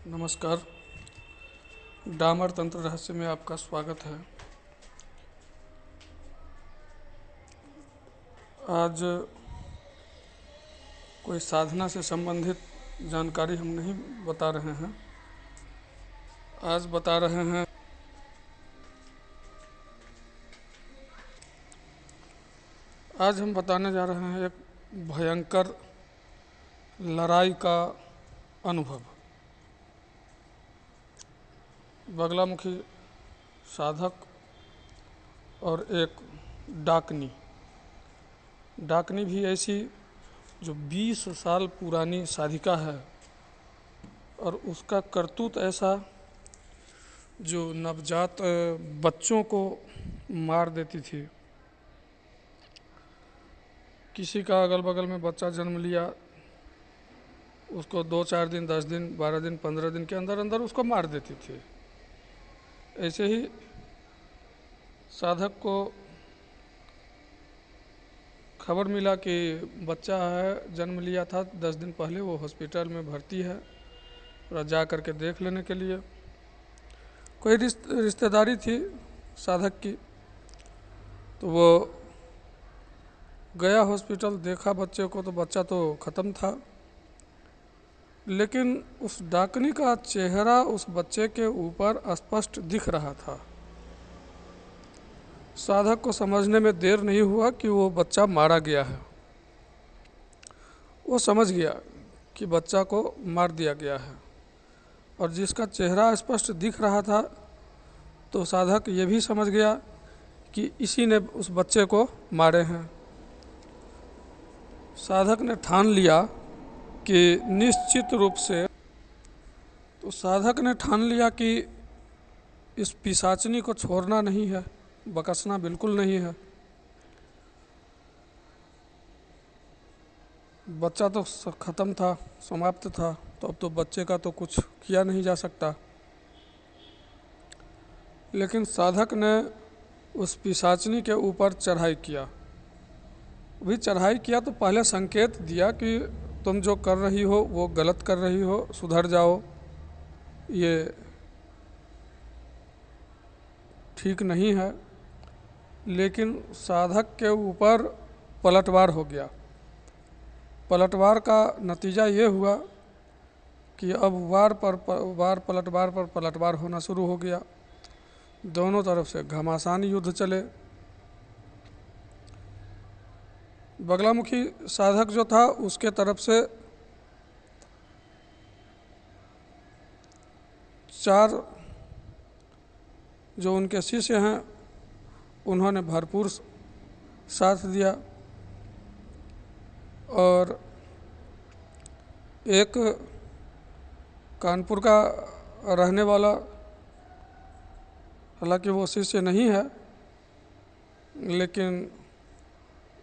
नमस्कार। डामर तंत्र रहस्य में आपका स्वागत है। आज कोई साधना से संबंधित जानकारी हम नहीं बता रहे हैं। आज बता रहे हैं आज हम बताने जा रहे हैं एक भयंकर लड़ाई का अनुभव। बगलामुखी साधक और एक डाकनी भी ऐसी जो 20 साल पुरानी साधिका है और उसका करतूत ऐसा जो नवजात बच्चों को मार देती थी। किसी का अगल बगल में बच्चा जन्म लिया, उसको 2-4 दिन, 10 दिन, 12 दिन, 15 दिन के अंदर अंदर उसको मार देती थी। ऐसे ही साधक को खबर मिला कि बच्चा है, जन्म लिया था 10 दिन पहले, वो हॉस्पिटल में भर्ती है और जा कर के देख लेने के लिए। कोई रिश्तेदारी थी साधक की, तो वो गया हॉस्पिटल, देखा बच्चे को तो बच्चा तो ख़त्म था। लेकिन उस डाकनी का चेहरा उस बच्चे के ऊपर स्पष्ट दिख रहा था। साधक को समझने में देर नहीं हुआ कि वो बच्चा मारा गया है। वो समझ गया कि बच्चा को मार दिया गया है, और जिसका चेहरा स्पष्ट दिख रहा था तो साधक ये भी समझ गया कि इसी ने उस बच्चे को मारे हैं। साधक ने ठान लिया कि निश्चित रूप से साधक ने ठान लिया कि इस पिशाचनी को छोड़ना नहीं है, बकसना बिल्कुल नहीं है। बच्चा तो ख़त्म था, समाप्त था, तो अब तो बच्चे का तो कुछ किया नहीं जा सकता। लेकिन साधक ने उस पिशाचनी के ऊपर चढ़ाई किया। भी चढ़ाई किया तो पहले संकेत दिया कि तुम जो कर रही हो वो गलत कर रही हो, सुधर जाओ, ये ठीक नहीं है। लेकिन साधक के ऊपर पलटवार हो गया। पलटवार का नतीजा ये हुआ कि अब वार पलटवार पर पलटवार होना शुरू हो गया। दोनों तरफ से घमासान युद्ध चले। बगलामुखी साधक जो था उसके तरफ से 4 जो उनके शिष्य हैं उन्होंने भरपूर साथ दिया, और एक कानपुर का रहने वाला, हालांकि वो शिष्य नहीं है लेकिन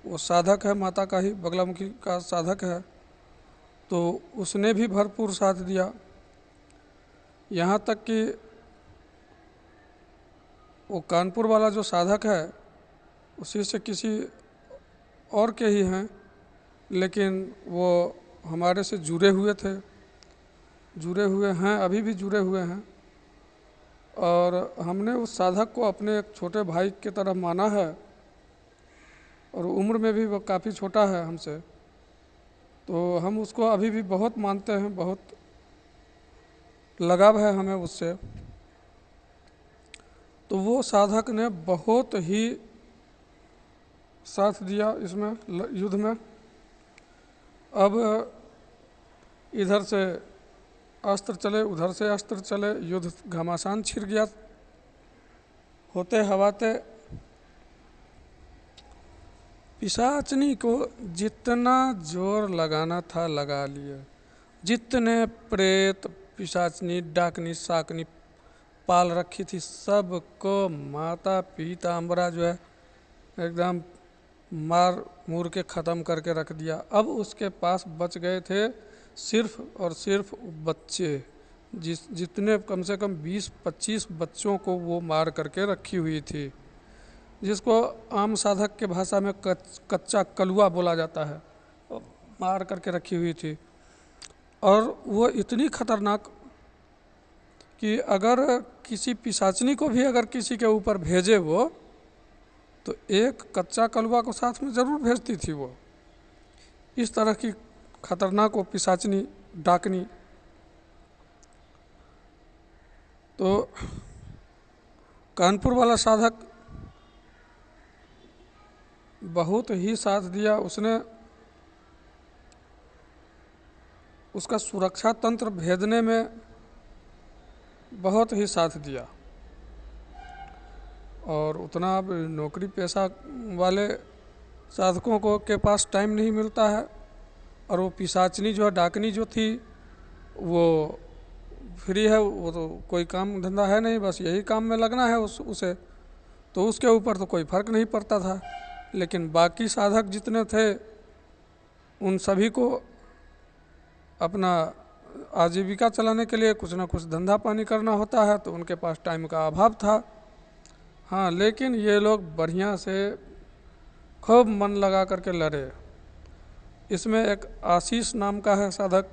वो साधक है, माता का ही, बगलामुखी का साधक है, तो उसने भी भरपूर साथ दिया। यहाँ तक कि वो कानपुर वाला जो साधक है उसी से किसी और के ही हैं, लेकिन वो हमारे से जुड़े हुए हैं, अभी भी जुड़े हुए हैं। और हमने उस साधक को अपने एक छोटे भाई की तरह माना है, और उम्र में भी वो काफ़ी छोटा है हमसे, तो हम उसको अभी भी बहुत मानते हैं, बहुत लगाव है हमें उससे। तो वो साधक ने बहुत ही साथ दिया इसमें, युद्ध में। अब इधर से अस्त्र चले, उधर से अस्त्र चले, युद्ध घमासान छिड़ गया। होते हवाते पिशाचनी को जितना जोर लगाना था लगा लिया। जितने प्रेत, पिशाचनी, डाकनी, साकनी पाल रखी थी, सबको माता पीताम्बरा जो है एकदम मार मूर के ख़त्म करके रख दिया। अब उसके पास बच गए थे सिर्फ और सिर्फ बच्चे, जितने कम से कम 20-25 बच्चों को वो मार करके रखी हुई थी, जिसको आम साधक के भाषा में कच्चा कलुआ बोला जाता है, मार करके रखी हुई थी। और वो इतनी खतरनाक कि अगर किसी पिशाचनी को भी अगर किसी के ऊपर भेजे वो, तो एक कच्चा कलवा को साथ में ज़रूर भेजती थी वो। इस तरह की खतरनाक वो पिशाचनी डाकनी। तो कानपुर वाला साधक बहुत ही साथ दिया, उसने उसका सुरक्षा तंत्र भेदने में बहुत ही साथ दिया। और उतना अब नौकरी पेशा वाले साधकों को के पास टाइम नहीं मिलता है, और वो पिशाचनी जो है, डाकनी जो थी, वो फ्री है, वो तो कोई काम धंधा है नहीं, बस यही काम में लगना है उसे, तो उसके ऊपर तो कोई फर्क नहीं पड़ता था। लेकिन बाकी साधक जितने थे उन सभी को अपना आजीविका चलाने के लिए कुछ ना कुछ धंधा पानी करना होता है, तो उनके पास टाइम का अभाव था। हाँ, लेकिन ये लोग बढ़िया से खूब मन लगा करके लड़े। इसमें एक आशीष नाम का है साधक,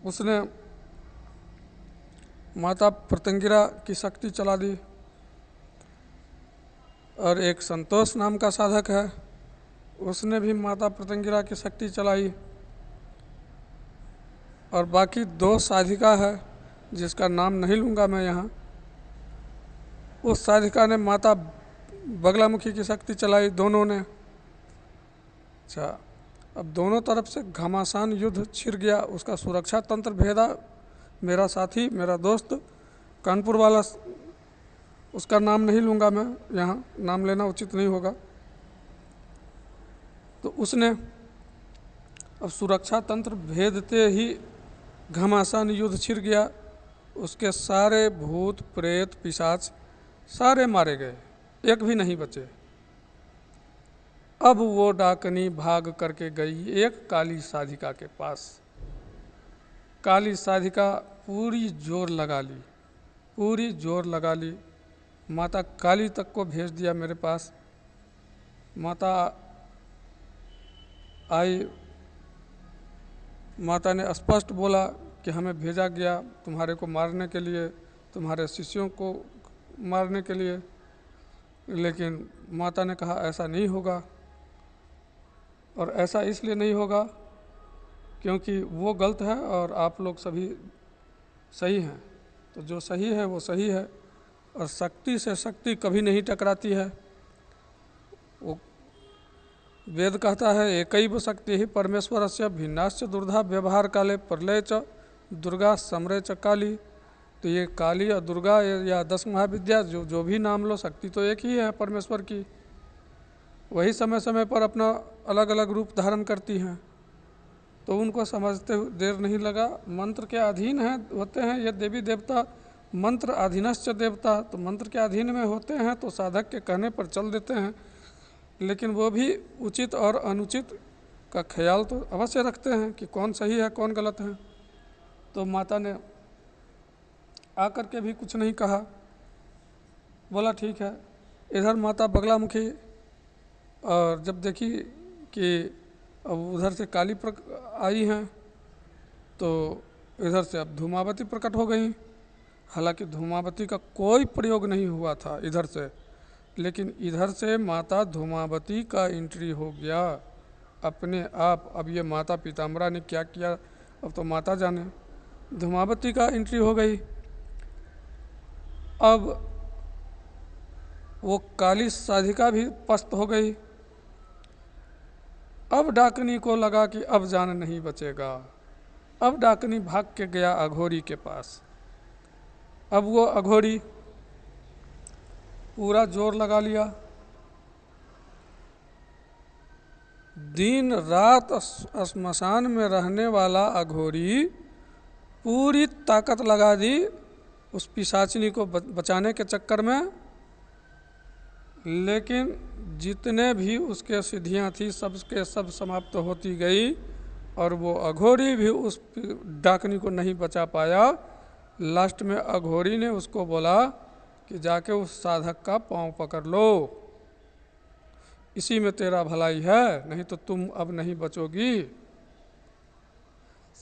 उसने माता प्रत्यंगिरा की शक्ति चला दी। और एक संतोष नाम का साधक है, उसने भी माता प्रत्यंगिरा की शक्ति चलाई। और बाकी 2 साधिका है जिसका नाम नहीं लूँगा मैं यहाँ। उस साधिका ने माता बगलामुखी की शक्ति चलाई, दोनों ने। अच्छा, अब दोनों तरफ से घमासान युद्ध छिड़ गया, उसका सुरक्षा तंत्र भेदा मेरा साथी, मेरा दोस्त कानपुर वाला, उसका नाम नहीं लूँगा मैं यहाँ, नाम लेना उचित नहीं होगा। तो उसने अब सुरक्षा तंत्र भेदते ही घमासान युद्ध छिड़ गया, उसके सारे भूत प्रेत पिशाच सारे मारे गए, एक भी नहीं बचे। अब वो डाकनी भाग करके गई एक काली साधिका के पास। काली साधिका पूरी जोर लगा ली, पूरी जोर लगा ली, माता काली तक को भेज दिया मेरे पास। माता आई, माता ने स्पष्ट बोला कि हमें भेजा गया तुम्हारे को मारने के लिए, तुम्हारे शिष्यों को मारने के लिए। लेकिन माता ने कहा ऐसा नहीं होगा, और ऐसा इसलिए नहीं होगा क्योंकि वो गलत है और आप लोग सभी सही हैं। तो जो सही है वो सही है, और शक्ति से शक्ति कभी नहीं टकराती है। वो वेद कहता है एकैव शक्ति ही परमेश्वरस्य भिन्नाश्च दुर्धा व्यवहार काले प्रलय च दुर्गा समरे च काली। तो ये काली और दुर्गा या 10 महाविद्या जो भी नाम लो, शक्ति तो एक ही है परमेश्वर की। वही समय समय पर अपना अलग अलग रूप धारण करती हैं। तो उनको समझते देर नहीं लगा, मंत्र के अधीन हैं होते हैं ये देवी देवता, मंत्र अधीनश्च देवता। तो मंत्र के अधीन में होते हैं तो साधक के कहने पर चल देते हैं, लेकिन वो भी उचित और अनुचित का ख्याल तो अवश्य रखते हैं कि कौन सही है कौन गलत है। तो माता ने आकर के भी कुछ नहीं कहा, बोला ठीक है। इधर माता बगलामुखी और जब देखी कि अब उधर से काली आई हैं, तो इधर से अब धूमावती प्रकट हो गई। हालांकि धूमावती का कोई प्रयोग नहीं हुआ था इधर से, लेकिन इधर से माता धूमावती का एंट्री हो गया अपने आप। अब ये माता पीताम्बरा ने क्या किया अब तो माता जाने। धूमावती का एंट्री हो गई। अब वो काली साधिका भी पस्त हो गई। अब डाकनी को लगा कि अब जान नहीं बचेगा। अब डाकनी भाग के गया अघोरी के पास। अब वो अघोरी पूरा जोर लगा लिया, दिन रात श्मशान में रहने वाला अघोरी पूरी ताकत लगा दी उस पिशाचिनी को बचाने के चक्कर में। लेकिन जितने भी उसके सिद्धियां थी सबके सब समाप्त होती गई, और वो अघोरी भी उस डाकनी को नहीं बचा पाया। लास्ट में अघोरी ने उसको बोला कि जाके उस साधक का पांव पकड़ लो, इसी में तेरा भलाई है, नहीं तो तुम अब नहीं बचोगी।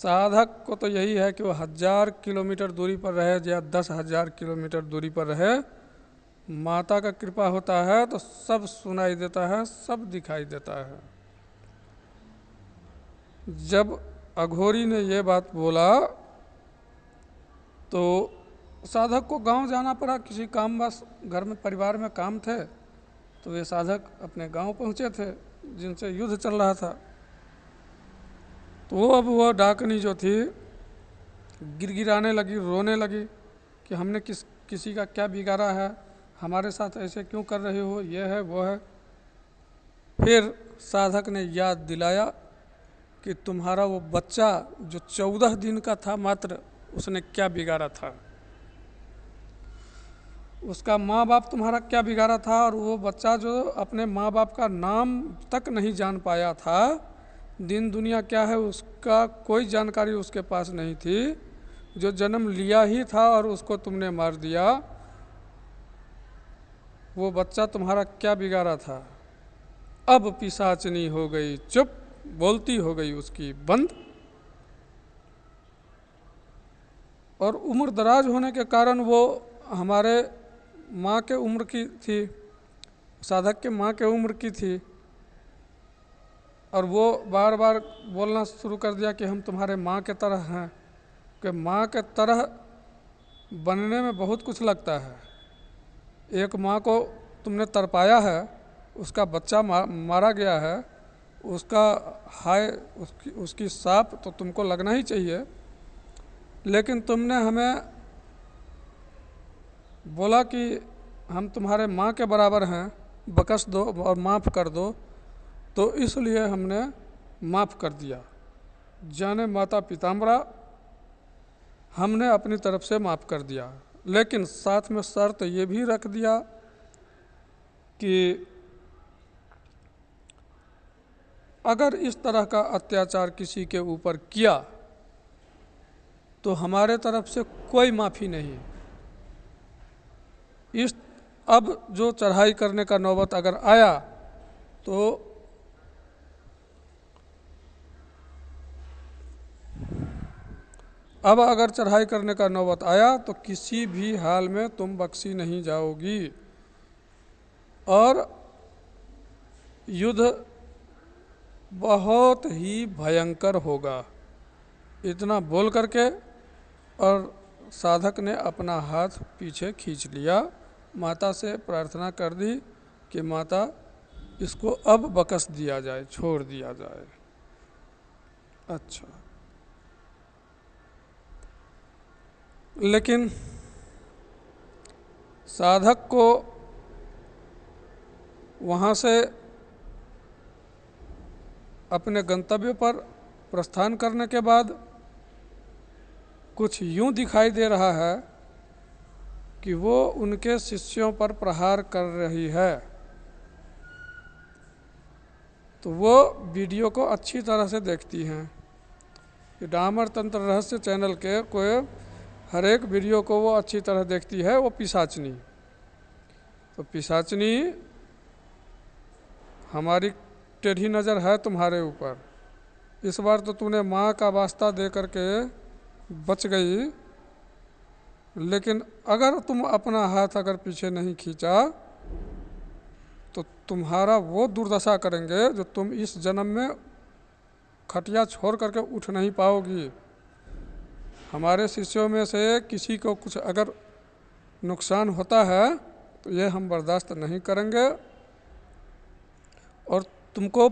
साधक को तो यही है कि वो 1000 किलोमीटर दूरी पर रहे या 10,000 किलोमीटर दूरी पर रहे, माता का कृपा होता है तो सब सुनाई देता है, सब दिखाई देता है। जब अघोरी ने ये बात बोला तो साधक को गांव जाना पड़ा, किसी काम बस घर में परिवार में काम थे, तो वे साधक अपने गांव पहुंचे थे जिनसे युद्ध चल रहा था। तो अब वो डाकनी जो थी गिड़गिड़ाने लगी, रोने लगी कि हमने किसी का क्या बिगाड़ा है, हमारे साथ ऐसे क्यों कर रहे हो, ये है वो है। फिर साधक ने याद दिलाया कि तुम्हारा वो बच्चा जो 14 दिन का था मात्र, उसने क्या बिगाड़ा था, उसका माँ बाप तुम्हारा क्या बिगाड़ा था, और वो बच्चा जो अपने माँ बाप का नाम तक नहीं जान पाया था, दिन दुनिया क्या है उसका कोई जानकारी उसके पास नहीं थी, जो जन्म लिया ही था और उसको तुमने मार दिया, वो बच्चा तुम्हारा क्या बिगाड़ा था। अब पिशाचनी हो गई चुप, बोलती हो गई उसकी बंद, और उम्र दराज होने के कारण वो हमारे माँ के उम्र की थी, साधक के माँ के उम्र की थी, और वो बार बार बोलना शुरू कर दिया कि हम तुम्हारे माँ के तरह हैं, कि माँ के तरह बनने में बहुत कुछ लगता है। एक माँ को तुमने तरपाया है, उसका बच्चा मारा गया है, उसका हाय उसकी साप तो तुमको लगना ही चाहिए, लेकिन तुमने हमें बोला कि हम तुम्हारे माँ के बराबर हैं, बख्श दो और माफ़ कर दो, तो इसलिए हमने माफ़ कर दिया। जाने माता पीताम्बरा, हमने अपनी तरफ से माफ़ कर दिया, लेकिन साथ में शर्त ये भी रख दिया कि अगर इस तरह का अत्याचार किसी के ऊपर किया तो हमारे तरफ से कोई माफ़ी नहीं। इस अब जो चढ़ाई करने का नौबत अगर आया तो अब अगर चढ़ाई करने का नौबत आया तो किसी भी हाल में तुम बख्शी नहीं जाओगी, और युद्ध बहुत ही भयंकर होगा। इतना बोल करके और साधक ने अपना हाथ पीछे खींच लिया, माता से प्रार्थना कर दी कि माता इसको अब बख्श दिया जाए, छोड़ दिया जाए। अच्छा, लेकिन साधक को वहाँ से अपने गंतव्य पर प्रस्थान करने के बाद कुछ यूं दिखाई दे रहा है कि वो उनके शिष्यों पर प्रहार कर रही है। तो वो वीडियो को अच्छी तरह से देखती हैं। कि डामर तंत्र रहस्य चैनल के कोई हर एक वीडियो को वो अच्छी तरह देखती है, वो पिशाचनी। तो पिशाचनी, हमारी टेढ़ी नज़र है तुम्हारे ऊपर, इस बार तो तूने माँ का वास्ता दे करके बच गई, लेकिन अगर तुम अपना हाथ अगर पीछे नहीं खींचा तो तुम्हारा वो दुर्दशा करेंगे जो तुम इस जन्म में खटिया छोड़ करके उठ नहीं पाओगी। हमारे शिष्यों में से किसी को कुछ अगर नुकसान होता है तो ये हम बर्दाश्त नहीं करेंगे, और तुमको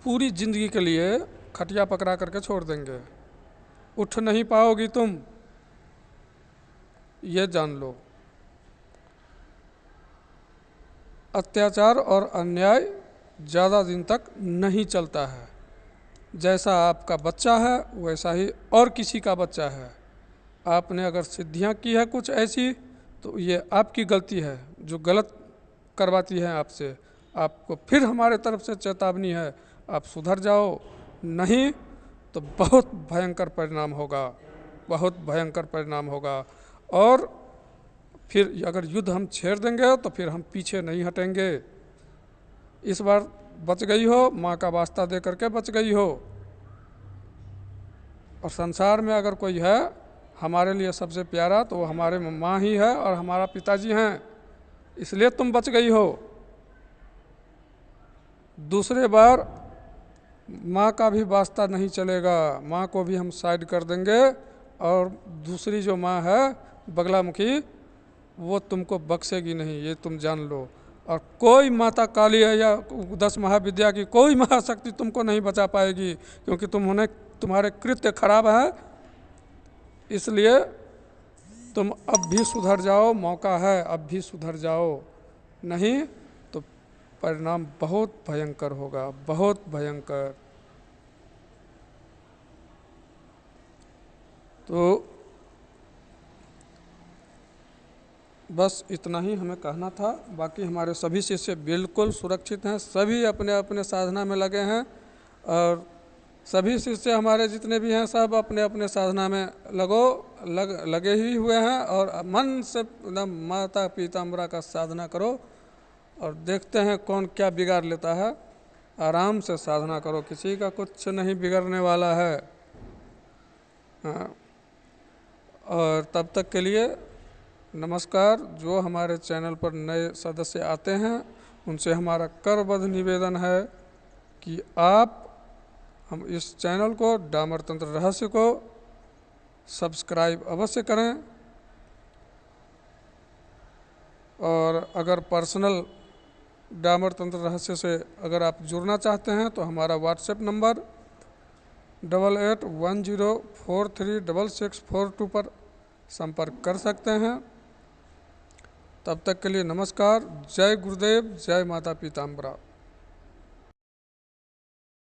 पूरी ज़िंदगी के लिए खटिया पकड़ा करके छोड़ देंगे, उठ नहीं पाओगी तुम, ये जान लो। अत्याचार और अन्याय ज़्यादा दिन तक नहीं चलता है। जैसा आपका बच्चा है वैसा ही और किसी का बच्चा है। आपने अगर सिद्धियां की है कुछ ऐसी तो ये आपकी गलती है जो गलत करवाती है आपसे। आपको फिर हमारे तरफ से चेतावनी है, आप सुधर जाओ, नहीं तो बहुत भयंकर परिणाम होगा, बहुत भयंकर परिणाम होगा। और फिर अगर युद्ध हम छेड़ देंगे तो फिर हम पीछे नहीं हटेंगे। इस बार बच गई हो, माँ का वास्ता दे करके बच गई हो। और संसार में अगर कोई है हमारे लिए सबसे प्यारा तो वो हमारे माँ ही है और हमारा पिताजी हैं, इसलिए तुम बच गई हो। दूसरे बार माँ का भी वास्ता नहीं चलेगा, माँ को भी हम साइड कर देंगे और दूसरी जो माँ है बगलामुखी वो तुमको बख्शेगी नहीं, ये तुम जान लो। और कोई माता काली है या 10 महाविद्या की कोई महाशक्ति तुमको नहीं बचा पाएगी, क्योंकि तुम्हारे कृत्य खराब है। इसलिए तुम अब भी सुधर जाओ, मौका है, अब भी सुधर जाओ, नहीं तो परिणाम बहुत भयंकर होगा, बहुत भयंकर। तो बस इतना ही हमें कहना था। बाकी हमारे सभी शिष्य बिल्कुल सुरक्षित हैं, सभी अपने अपने साधना में लगे हैं और सभी शिष्य हमारे जितने भी हैं सब अपने अपने साधना में लगे ही हुए हैं। और मन से एकदम माता पीताम्बरा का साधना करो और देखते हैं कौन क्या बिगाड़ लेता है। आराम से साधना करो, किसी का कुछ नहीं बिगड़ने वाला है। हाँ, और तब तक के लिए नमस्कार। जो हमारे चैनल पर नए सदस्य आते हैं उनसे हमारा करबद्ध निवेदन है कि आप हम इस चैनल को डामर तंत्र रहस्य को सब्सक्राइब अवश्य करें। और अगर पर्सनल डामर तंत्र रहस्य से अगर आप जुड़ना चाहते हैं तो हमारा व्हाट्सएप नंबर 8810436642 पर संपर्क कर सकते हैं। तब तक के लिए नमस्कार। जय गुरुदेव, जय माता पीताम्बरा।